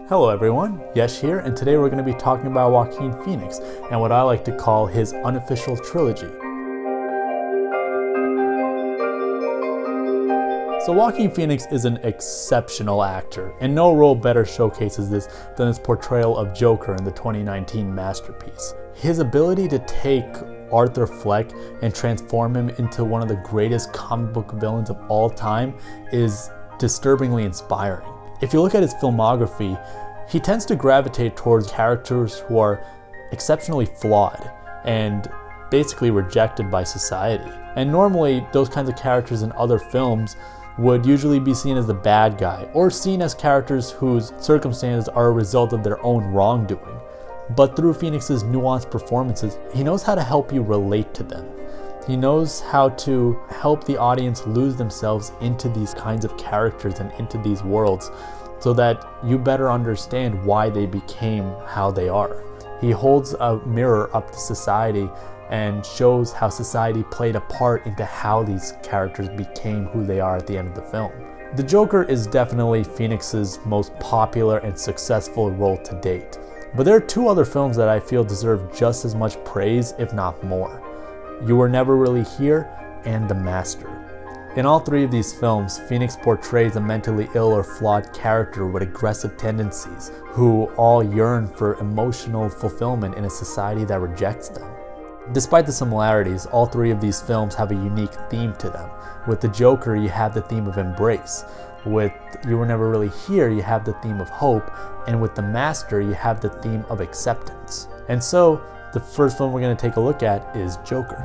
Hello everyone, Yesh here, and today we're going to be talking about Joaquin Phoenix and what I like to call his unofficial trilogy. So Joaquin Phoenix is an exceptional actor, and no role better showcases this than his portrayal of Joker in the 2019 masterpiece. His ability to take Arthur Fleck and transform him into one of the greatest comic book villains of all time is disturbingly inspiring. If you look at his filmography, he tends to gravitate towards characters who are exceptionally flawed and basically rejected by society. And normally, those kinds of characters in other films would usually be seen as the bad guy, or seen as characters whose circumstances are a result of their own wrongdoing. But through Phoenix's nuanced performances, he knows how to help you relate to them. He knows how to help the audience lose themselves into these kinds of characters and into these worlds so that you better understand why they became how they are. He holds a mirror up to society and shows how society played a part into how these characters became who they are at the end of the film. The Joker is definitely Phoenix's most popular and successful role to date. But there are two other films that I feel deserve just as much praise, if not more. You Were Never Really Here and The Master. In all three of these films, Phoenix portrays a mentally ill or flawed character with aggressive tendencies who all yearn for emotional fulfillment in a society that rejects them. Despite the similarities, all three of these films have a unique theme to them. With the Joker, you have the theme of embrace. With You Were Never Really Here, you have the theme of hope. And with The Master, you have the theme of acceptance. And so, the first film we're going to take a look at is Joker.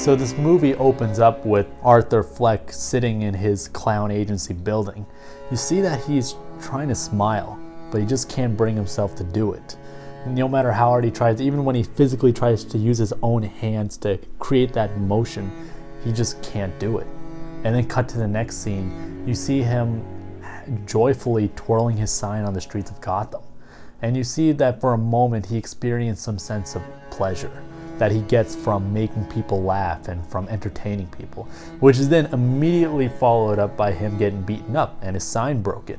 So this movie opens up with Arthur Fleck sitting in his clown agency building. You see that he's trying to smile, but he just can't bring himself to do it. No matter how hard he tries, even when he physically tries to use his own hands to create that motion, he just can't do it. And then cut to the next scene, you see him joyfully twirling his sign on the streets of Gotham. And you see that for a moment he experienced some sense of pleasure that he gets from making people laugh and from entertaining people, which is then immediately followed up by him getting beaten up and his sign broken.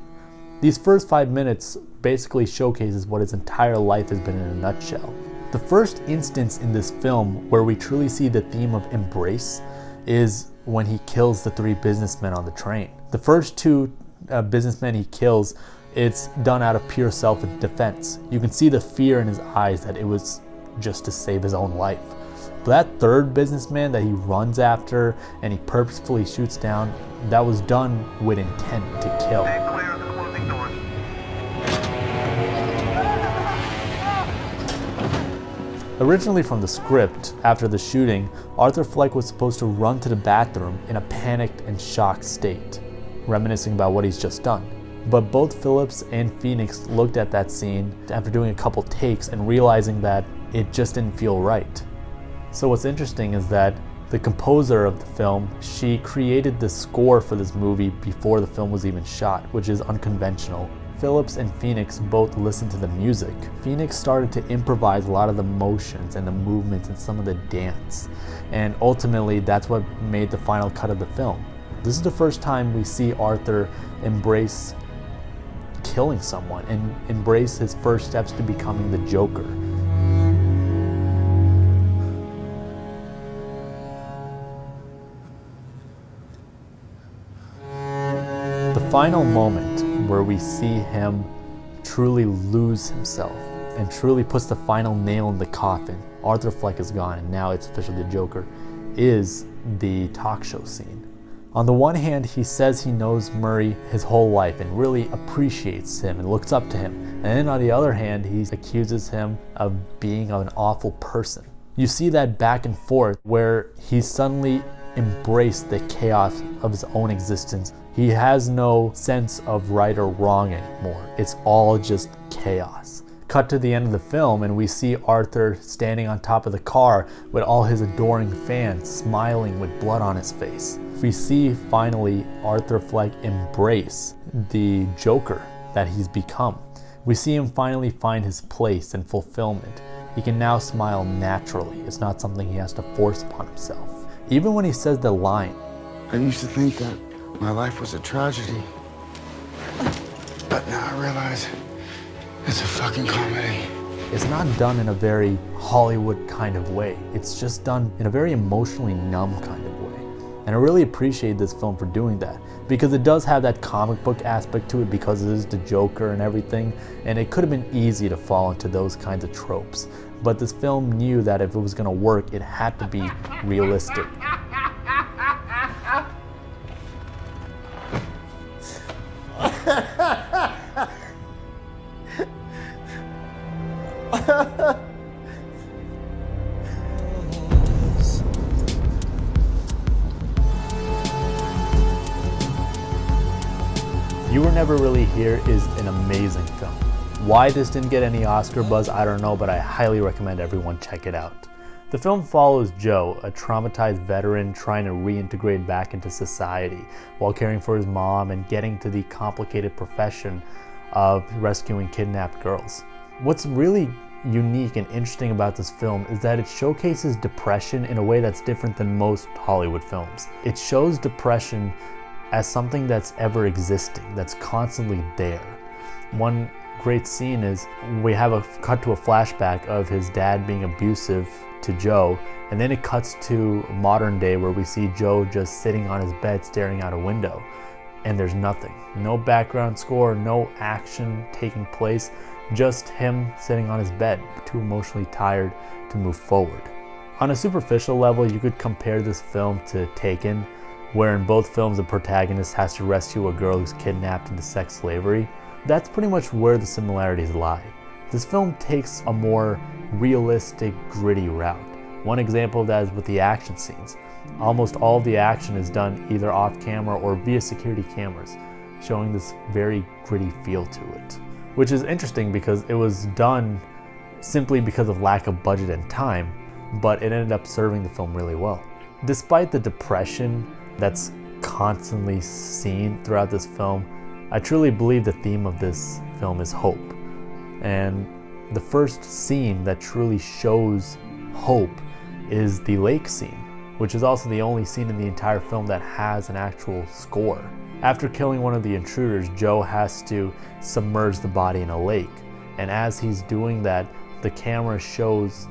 These first 5 minutes basically showcases what his entire life has been in a nutshell. The first instance in this film where we truly see the theme of embrace is when he kills the three businessmen on the train. The first two businessmen he kills, it's done out of pure self-defense. You can see the fear in his eyes that it was just to save his own life. But that third businessman that he runs after and he purposefully shoots down, that was done with intent to kill. Originally from the script, after the shooting, Arthur Fleck was supposed to run to the bathroom in a panicked and shocked state, reminiscing about what he's just done. But both Phillips and Phoenix looked at that scene after doing a couple takes and realizing that it just didn't feel right. So what's interesting is that the composer of the film, she created the score for this movie before the film was even shot, which is unconventional. Phillips and Phoenix both listened to the music. Phoenix started to improvise a lot of the motions and the movements and some of the dance. And ultimately, that's what made the final cut of the film. This is the first time we see Arthur embrace killing someone and embrace his first steps to becoming the Joker. The final moment where we see him truly lose himself and truly puts the final nail in the coffin, Arthur Fleck is gone and now it's officially the Joker, is the talk show scene. On the one hand, he says he knows Murray his whole life and really appreciates him and looks up to him. And then on the other hand, he accuses him of being an awful person. You see that back and forth where he suddenly embraced the chaos of his own existence. He has no sense of right or wrong anymore. It's all just chaos. Cut to the end of the film and we see Arthur standing on top of the car with all his adoring fans smiling with blood on his face. We see finally Arthur Fleck embrace the Joker that he's become. We see him finally find his place and fulfillment He can now smile naturally. It's not something he has to force upon himself. Even when he says the line, I used to think that my life was a tragedy, but now I realize it's a fucking comedy. it's not done in a very Hollywood kind of way. It's just done in a very emotionally numb kind of way. And I really appreciate this film for doing that, because it does have that comic book aspect to it because it is the Joker and everything, and it could have been easy to fall into those kinds of tropes. But this film knew that if it was going to work, it had to be realistic. You Were Never Really Here is an amazing film. Why this didn't get any Oscar buzz, I don't know, but I highly recommend everyone check it out. The film follows Joe, a traumatized veteran trying to reintegrate back into society while caring for his mom and getting to the complicated profession of rescuing kidnapped girls. What's really unique and interesting about this film is that it showcases depression in a way that's different than most Hollywood films. It shows depression as something that's ever existing, that's constantly there. One great scene is we have a cut to a flashback of his dad being abusive to Joe, and then it cuts to modern day where we see Joe just sitting on his bed staring out a window, and there's nothing. No background score, no action taking place, just him sitting on his bed, too emotionally tired to move forward. On a superficial level, you could compare this film to Taken, where in both films the protagonist has to rescue a girl who's kidnapped into sex slavery. That's pretty much where the similarities lie. This film takes a more realistic, gritty route. One example of that is with the action scenes. Almost all of the action is done either off camera or via security cameras, showing this very gritty feel to it. Which is interesting because it was done simply because of lack of budget and time, but it ended up serving the film really well. Despite the depression that's constantly seen throughout this film, I truly believe the theme of this film is hope. And the first scene that truly shows hope is the lake scene, which is also the only scene in the entire film that has an actual score. After killing one of the intruders, Joe has to submerge the body in a lake. And as he's doing that, the camera shows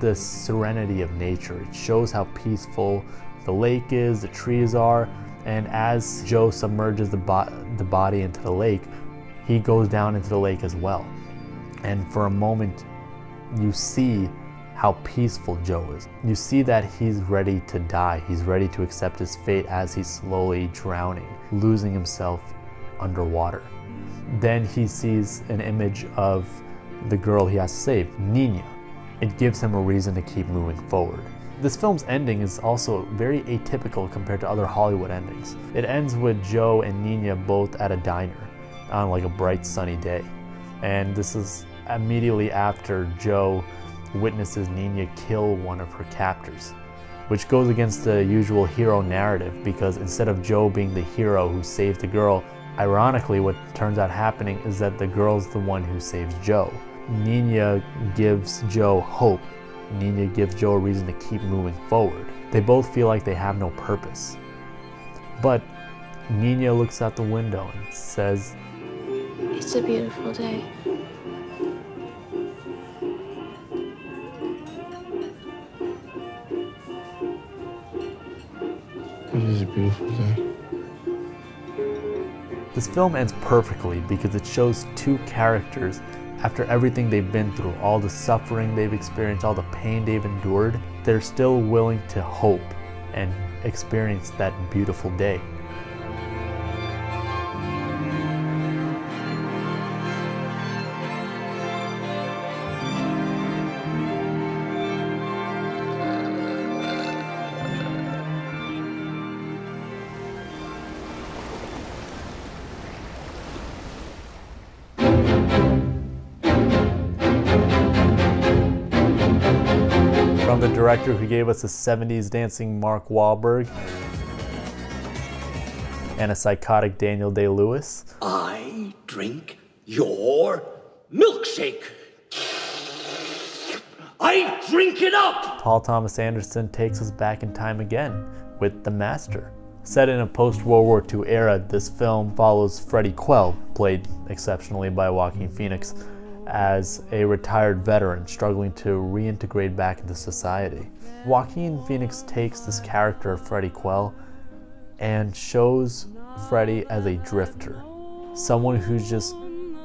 the serenity of nature. It shows how peaceful the lake is, the trees are, and as Joe submerges the body into the lake, he goes down into the lake as well. And for a moment, you see how peaceful Joe is. You see that he's ready to die. He's ready to accept his fate as he's slowly drowning, losing himself underwater. Then he sees an image of the girl he has to save, Nina. It gives him a reason to keep moving forward. This film's ending is also very atypical compared to other Hollywood endings. It ends with Joe and Nina both at a diner on like a bright sunny day. And this is immediately after Joe witnesses Nina kill one of her captors, which goes against the usual hero narrative, because instead of Joe being the hero who saved the girl, ironically what turns out happening is that the girl's the one who saves Joe. Nina gives Joe hope. Nina gives Joe a reason to keep moving forward. They both feel like they have no purpose. But Nina looks out the window and says, "It's a beautiful day." It is a beautiful day. This film ends perfectly because it shows two characters after everything they've been through, all the suffering they've experienced, all the pain they've endured, they're still willing to hope and experience that beautiful day. From the director who gave us a 70s dancing Mark Wahlberg and a psychotic Daniel Day-Lewis. I drink your milkshake. I drink it up! Paul Thomas Anderson takes us back in time again with The Master. Set in a post-World War II era, this film follows Freddie Quell, played exceptionally by Joaquin Phoenix, as a retired veteran struggling to reintegrate back into society. Joaquin Phoenix takes this character of Freddie Quell and shows Freddie as a drifter, someone who's just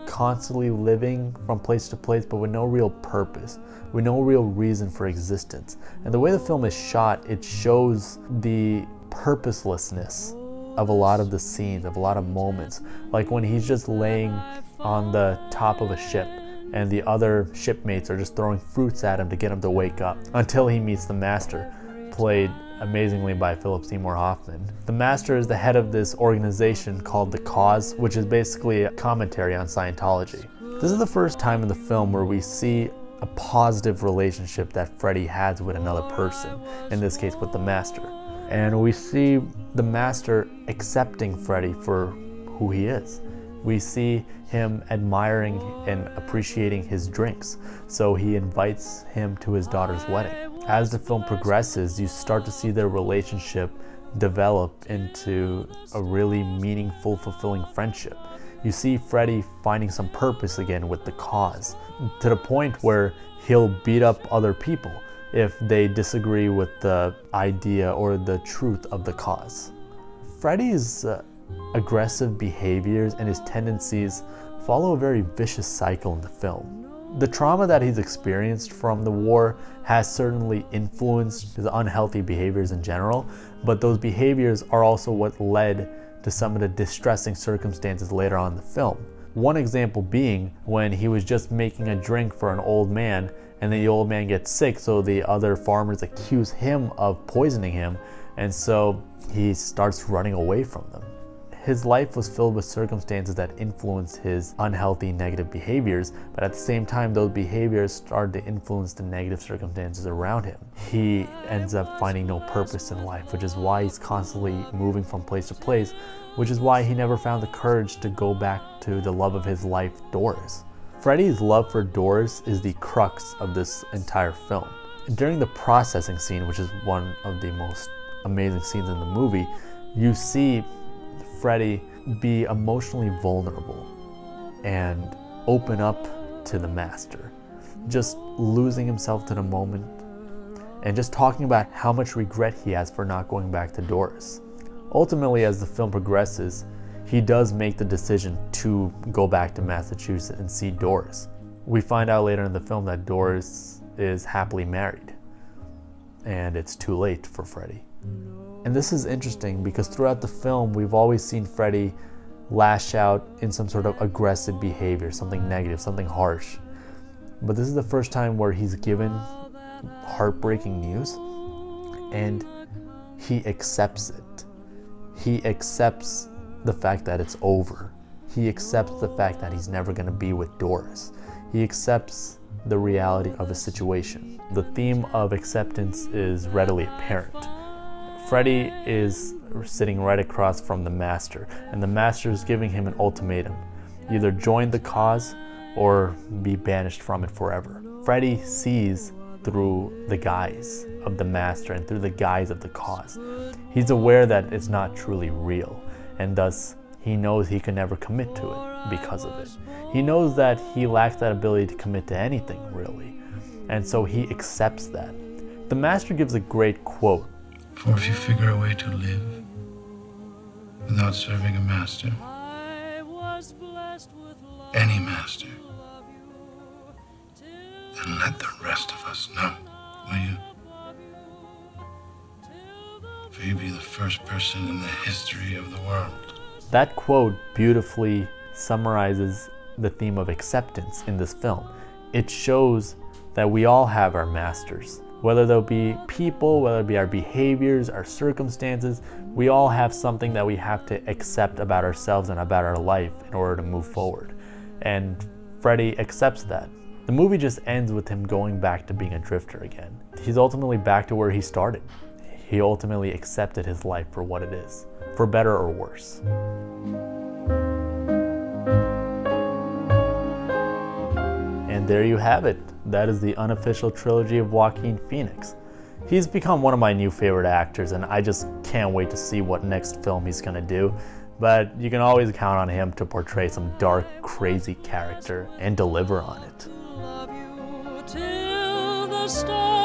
constantly living from place to place but with no real purpose, with no real reason for existence. And the way the film is shot, it shows the purposelessness of a lot of the scenes, of a lot of moments, like when he's just laying on the top of a ship and the other shipmates are just throwing fruits at him to get him to wake up, until he meets the Master, played amazingly by Seymour Hoffman. The Master is the head of this organization called The Cause, which is basically a commentary on Scientology. This is the first time in the film where we see a positive relationship that Freddie has with another person, in this case with the Master. And we see the Master accepting Freddie for who he is. We see him admiring and appreciating his drinks, so he invites him to his daughter's wedding. As the film progresses, you start to see their relationship develop into a really meaningful, fulfilling friendship. You see Freddie finding some purpose again with the cause, to the point where he'll beat up other people if they disagree with the idea or the truth of the cause. Freddie's aggressive behaviors and his tendencies follow a very vicious cycle in the film. The trauma that he's experienced from the war has certainly influenced his unhealthy behaviors in general, but those behaviors are also what led to some of the distressing circumstances later on in the film. One example being when he was just making a drink for an old man, and the old man gets sick, so the other farmers accuse him of poisoning him, and so he starts running away from them. His life was filled with circumstances that influenced his unhealthy negative behaviors, but at the same time those behaviors started to influence the negative circumstances around him. He ends up finding no purpose in life, which is why he's constantly moving from place to place, which is why he never found the courage to go back to the love of his life, Doris. Freddie's love for Doris is the crux of this entire film. During the processing scene, which is one of the most amazing scenes in the movie, you see Freddie be emotionally vulnerable and open up to the Master, just losing himself to the moment and just talking about how much regret he has for not going back to Doris. Ultimately, as the film progresses, he does make the decision to go back to Massachusetts and see Doris. We find out later in the film that Doris is happily married, and it's too late for Freddie. And this is interesting because throughout the film, we've always seen Freddie lash out in some sort of aggressive behavior, something negative, something harsh. But this is the first time where he's given heartbreaking news and he accepts it. He accepts the fact that it's over. He accepts the fact that he's never going to be with Doris. He accepts the reality of his situation. The theme of acceptance is readily apparent. Freddie is sitting right across from the Master, and the Master is giving him an ultimatum: either join the cause or be banished from it forever. Freddie sees through the guise of the Master and through the guise of the cause. He's aware that it's not truly real, and thus he knows he can never commit to it because of it. He knows that he lacks that ability to commit to anything, really, and so he accepts that. The Master gives a great quote: For if you figure a way to live without serving a master, any master, then let the rest of us know, will you? For you be the first person in the history of the world. That quote beautifully summarizes the theme of acceptance in this film. It shows that we all have our masters. Whether they'll be people, whether it be our behaviors, our circumstances, we all have something that we have to accept about ourselves and about our life in order to move forward. And Freddie accepts that. The movie just ends with him going back to being a drifter again. He's ultimately back to where he started. He ultimately accepted his life for what it is, for better or worse. And there you have it, that is the Unofficial Trilogy of Joaquin Phoenix. He's become one of my new favorite actors, and I just can't wait to see what next film he's gonna do. But you can always count on him to portray some dark, crazy character and deliver on it. Love you till the stars.